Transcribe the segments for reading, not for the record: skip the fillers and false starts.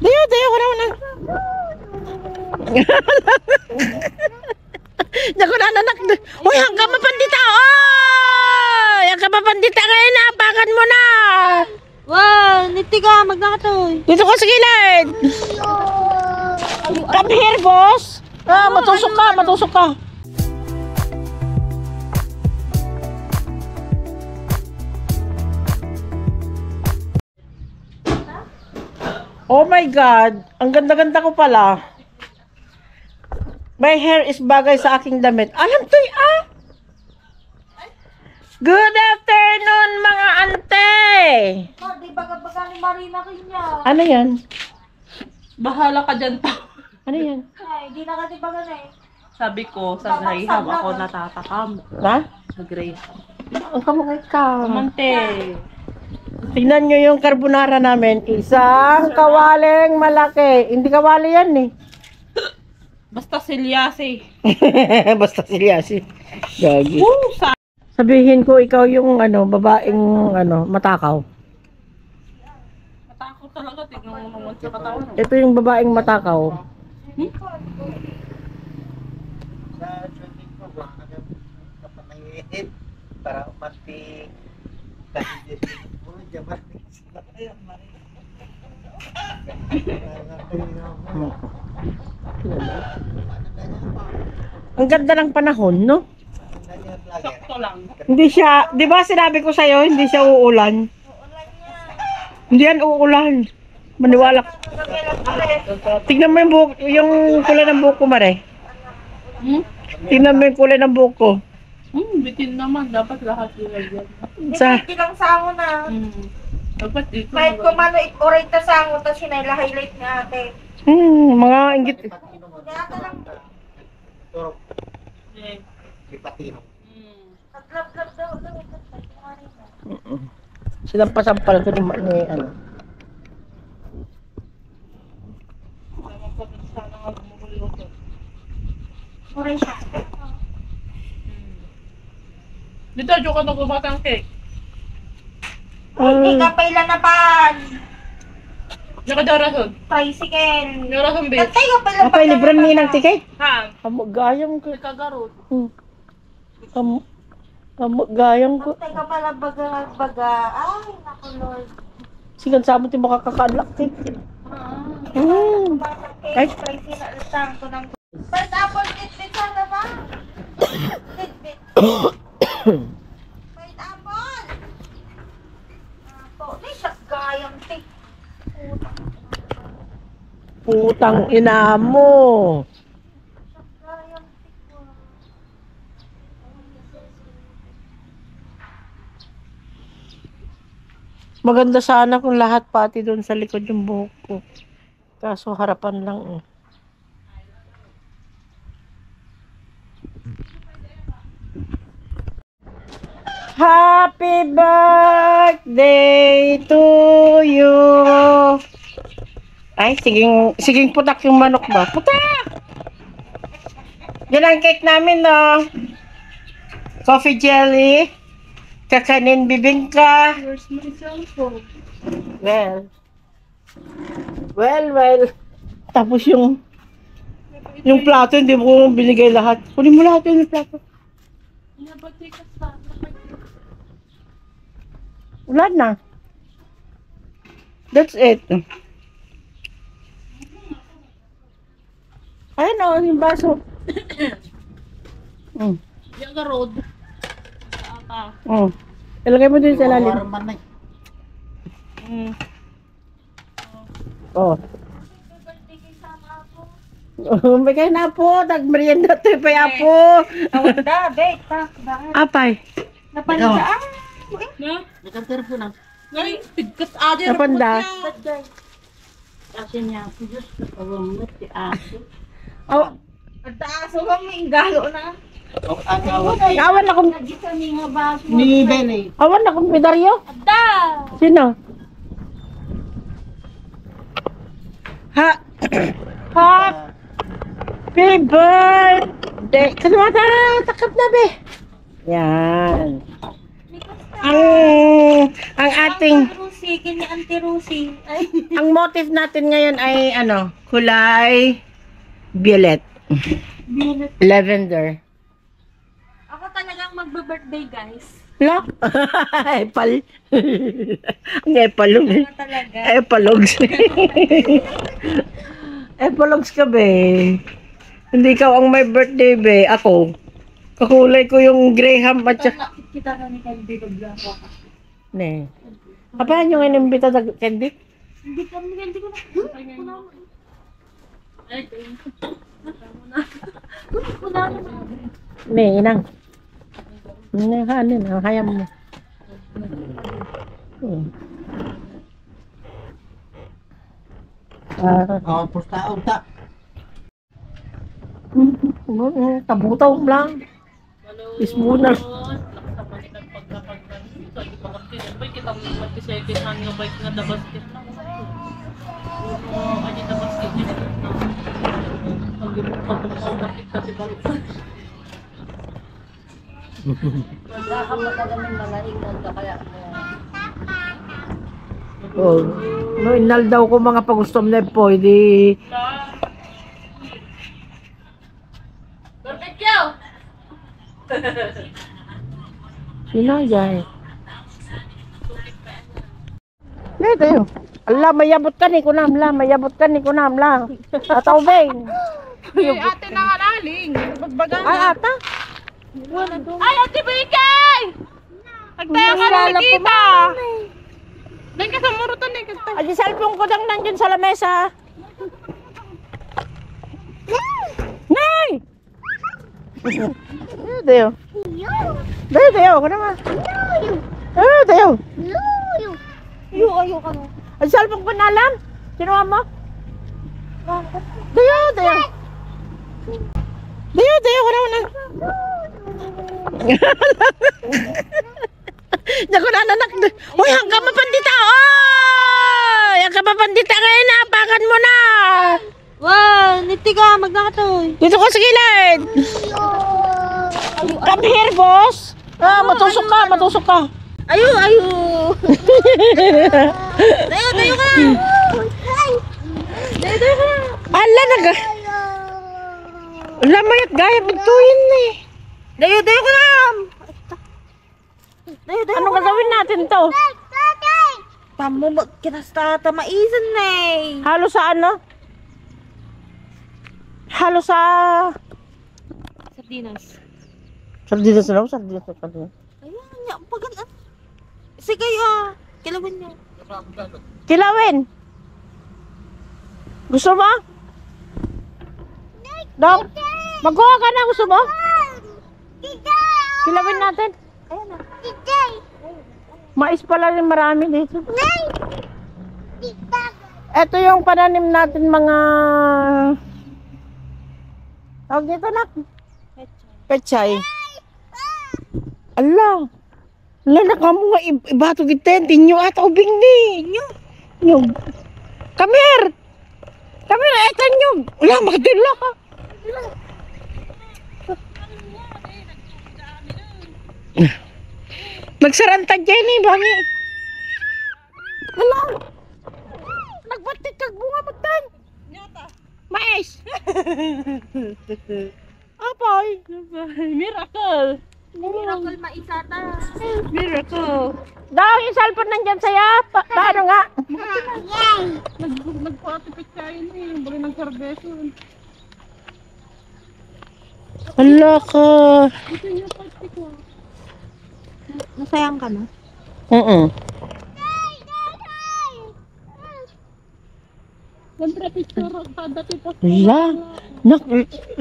Dayo ko naman. Naku na anak. Uy, hanggang mapandita. Oy! Hanggang mapandita ngayon na. Apakan mo na. Wow, niti ka, magkakatoy. Dito ka sa gilid. Come here, boss. Matusok ka. Oh my God, ang ganda-ganda ko pala. My hair is bagay sa aking damit. Alam to'y Good afternoon, mga ante. Di baga-baga ni Marina kanya. Ano yan? Bahala ka dyan pa. Ano yan? Ay, di na kasi baga na eh. Sabi ko, sa Graham ako natatakam. Ha? Sa Graham. Ang kamukay ka. Kamante. Tingnan nyo yung carbonara namin. Isang kawaling malaki. Hindi kawali yan eh. Basta silyasi. Basta silyasi. Gagi. Sabihin ko ikaw yung babaeng matakaw. Matakot talaga. Tignan mo naman sa katawan. Ito yung babaeng matakaw. Para mati Ang ganda ng panahon, no? Sakto lang. Hindi siya, 'di ba sinabi ko sa'yo, hindi siya uulan. Hindi yan uulan. Maniwala ka. Tignan mo yung buhok, yung kulay ng buhok ko, Mare. Tignan mo yung kulay ng buhok ko. Bitin naman. Dapat lahat yung yan. Sa, Hindi lang sango na. Dapat dito. Kahit kung ano, oray ta sango, tapos hinay-highlight ni ate. mga inggit. Kaya ata lang, Ipatino. nag-love daw. Sinampasampal ko ni Oray siya. Dito, dyan ka nagbubatang cake. Hindi ka pailan na pan. Diyan ka dyan rason. Tricycle. Yung rason, bitch. Tatay ka pailan Apay, libran niya ng tiket. Ha? Gayang ko. Kagarot. Gayang ko. Tatay ka pala baga. Ay, naku Lord. Sigan sa mo ti makakakadlak ti. Ay, tricycle na lang ko ng... First apple, titbit sana ba? Titbit. First apple. Di siya gayang tik. Putang ina mo. Gayang tik. Maganda sana kung lahat pati doon sa likod yung buhok ko. Kaso harapan lang eh. Happy birthday to you. Ay, siging putak yung manok ba? Putak! Yan ang cake namin, no? Coffee jelly. Kakanin bibingka. Where's my cellphone? Well. Tapos yung plato, hindi mo binigay lahat. Kunin mo lahat yung plato. Nabati ka sa... Wala na. That's it. Ayan o, yung baso. Diyan ka road. Ilagay mo din sa lalim. Warman na. Bigay na po. Nag-merienda to pa po. Awanda, bet. Apay. Napanigaan. Na? Nakantar po na. Ngay, tigkas adir. Napanda. Kasi niya, Diyos, nakawamot si ate. Oh, Ang taas mo may galo na. awan akong Nagisa ni nga baso. Ni Benny. awan akong pidaryo. Ada! Sino? Happy birthday. Kalimata na, takap na be. Yan. Ang ating sikin ni Auntie Rosie. Ay. Ang motif natin ngayon ay ano, kulay violet. Lavender. Ako talagang magbe-birthday, guys. Look. Epal. Ang epalog. Ako talaga. Epalogs. Epalogs ka, be. Hindi ikaw ang may birthday, be. Ako. Kakulay ko yung Graham at saka... Kita na ni Candy ko blanco. Ne. Kapahan yung inimbita sa Candy? Hindi ko na. Ay, Ne, inang. Ne, hanin. Hayam mo. Pusta, unta. Tabutaw lang. Ismuna. Kita mo mag-second hand nga bike nga dabasket lang. Kanya dabasket niya. Pag-bakit kasi balik. Oh, no, inal daw ko mga pagustom na po, hindi... Barbecue! Sino yan? Dito yun. Allah, mayabot ka ni Kunam lang, mayabot ka ni Kunam lang. Ataw, Beng. Ate na halaling. Bagbagan. Ay, ata. Ay, Ate Bikay! Nagtayo ka na nakita! Doon ka sa murutan eh. Ay, di cellphone ko lang nandiyan sa lamesa. Nay! Dito yun. Dito yun, ka naman. Dito yun. Ayaw ka na. Ay, cellphone ko na alam. Sinuha mo? Dito, dito. Dito, ka naman. Naku na anak. Uy, hanggang mapandita. Oy! Hanggang mapandita ngayon na. Apakan mo na. Wow, niti ka, magnakatoy. Dito ka sa gilid. Come here, boss. Matusok ka, matusok ka. Ayo. Dayo ka. Dayo ka. Ala, Lamayat gaya magtuyin na eh. Dayo ka na. Dayo. Ano gagawin natin to? Pamumag kita sa tamaisan na eh. Halo sa ano? Halo sa... Sardinas. Sardinas na, sardinas na sardinas. Ayan, yan. Sige, kilawin niyo. Kilawin. Gusto mo? Dong, magkuha ka na. Gusto mo? Kilawin natin. Ayan na. Mais pala rin marami dito. Ito yung pananim natin mga... Tawag dito na. Pechay. Ala. Ala na ka mo nga ibato kita. Tinyo at ubing ni. Tinyo. Come here. Come here. Eto nyo. Wala makadila ka. Nagsarantad dyan eh. Bangi. Ala. Nagbatik kag bunga magtan. Mais. Apoy. Miracle! Miracle maisata. Miracle! Daw, yung cellphone nandyan sa'yo. Paano nga? Nagpatipit kayo na eh. Bali ng karbeso. Hala ka. Ito yung pagtik ko. Nasayang ka na? Siyempre, picture. Dati pa. Hala. Nak,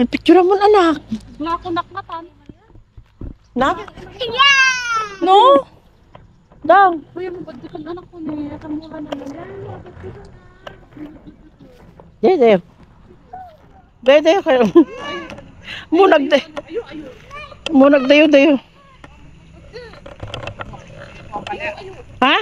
picture mo anak. Wala ko nakmatan. Nak? No? Daw. Kuya, mabadi ka anak ko niya. Kamuha na naman. Dede. Dede kayo. Munag de. Munag dayo. Ha?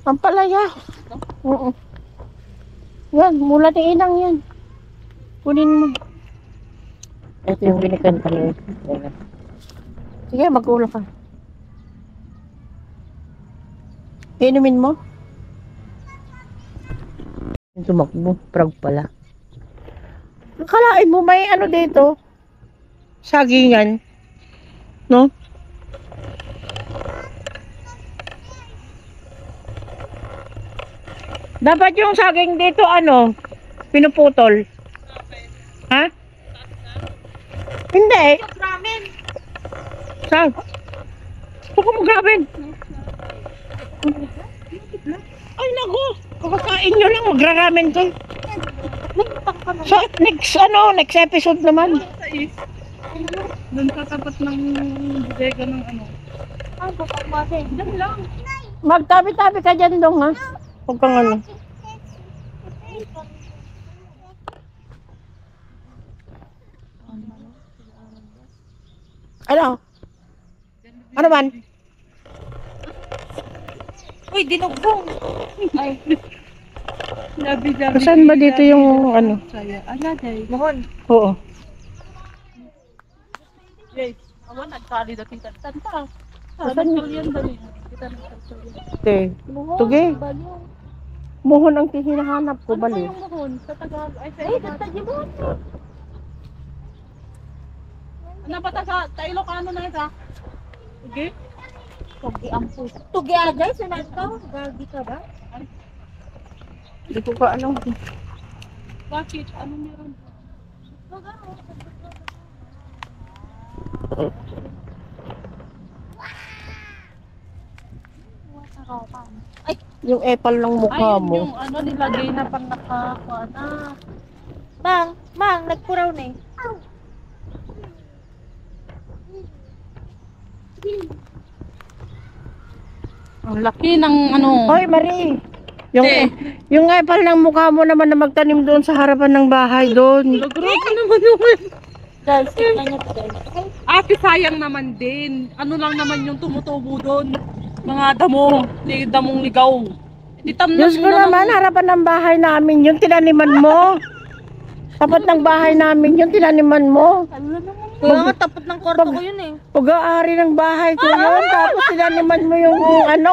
Ang palaya. Oo. Yan, mula ni inang yan. Kunin mo. Ito yung binikan kami. Sige, mag-ulo ka. Inumin mo? Yung tumakbo, prag pala. Akalain mo may ano dito? Sagingan. No? Dapat yung saging dito ano, pinuputol. Ha? Hindi. Ramen. Saan? Huwag mo gawin. Ay naku, kakakain nyo lang, magraramen kayo. So, next episode naman. Doon sa tapat ng bodega ng ano. Ah, bukang Diyan lang. Magtabi-tabi ka dyan dong ha. Huwag kang ano. Ano? Ano man? Uy, dinugbong. Ay, Saan ba dito yung ano? Ala, day. mohon. Oo. Yes. Awan, nagkali dating tanta. Saan yun? Yan dali. Kita nagkali. Okay. Tuge. Muhon ang hinahanap ko, Ano ba bali. yung mohon? Sa Tagalog. Ay, sa Ay, tatagibon. Ano ba ta sa Ilocano na ito? Okay? Tugi ang puso. Tugi agay, sunod ka. Gagi ka ba? Hindi ko pa ano. Bakit? Ano meron? Ay, Yung epal ng mukha Ayun mo. yung ano nilagay na pang nakakuha na. mang, nagpuraw na eh. Ang laki ng ano. Hoy, Marie. Yung, Eh. yung epal ng mukha mo naman na magtanim doon sa harapan ng bahay doon. Grabe naman yun. Guys, tignan niyo to guys. Ate, sayang naman din. Ano lang naman yung tumutubo doon. Mga damo. Damong ligaw. Itamnan Diyos ko naman, harapan ng bahay namin yun, tinaniman mo. Tapat ng bahay namin yun, tinaniman mo. Kaya nga, tapat ng kwarto ko yun eh. Pag-aari ng bahay ko yun, tapos tinaniman mo yung ano,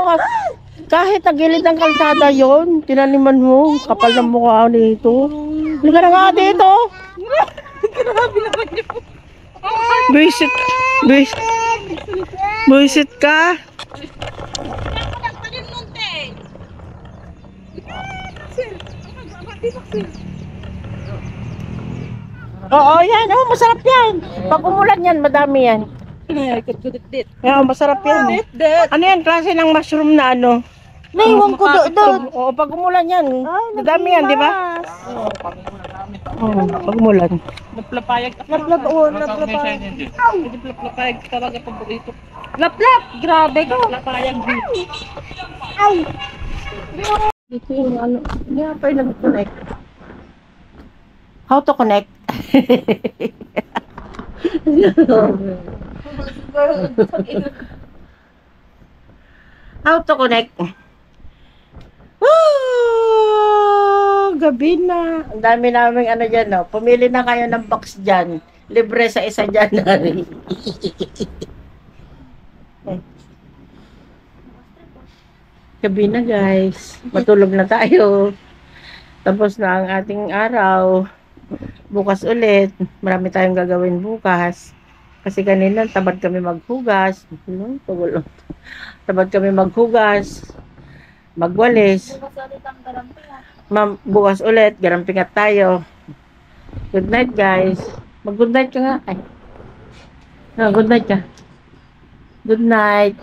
kahit sa gilid ng kalsada yun, tinaniman mo. Kapal ng mukha nito. Hindi ka na nga dito. Grabe naman yun. Buisit. Buisit ka. Oo, yan. Oh, masarap yan. Pag umulan yan, madami yan. Yeah, masarap yan. Ano yan? Klase ng mushroom na ano? Naiwan ko doon. Oo, pag umulan yan. Madami yan, di ba? Oo, pag umulan. Naplapayag. Naplapayag. Hindi naplapayag talaga paborito. Laplap! Grabe ka. Naplapayag din. Dito yung ano. Hindi nga pa yung nag-connect. How to connect? How to connect? Oh, gabi na. Ang dami naming ano dyan, no? Pumili na kayo ng box dyan. Libre sa isa dyan. Gabi na, guys. Matulog na tayo. Tapos na ang ating araw. Bukas ulit. Marami tayong gagawin bukas. Kasi kanina tamad kami maghugas. Tamad kami maghugas. Magwalis. Bukas ulit. Garampingat tayo. Good night, guys. Mag-good night ka nga. Ay. Good night ka. Good night.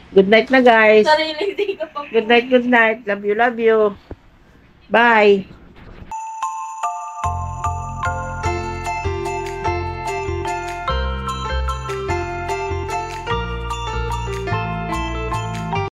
Good night na, guys. Sarili, hindi ka pa. Good night, good night. Love you, love you. Bye.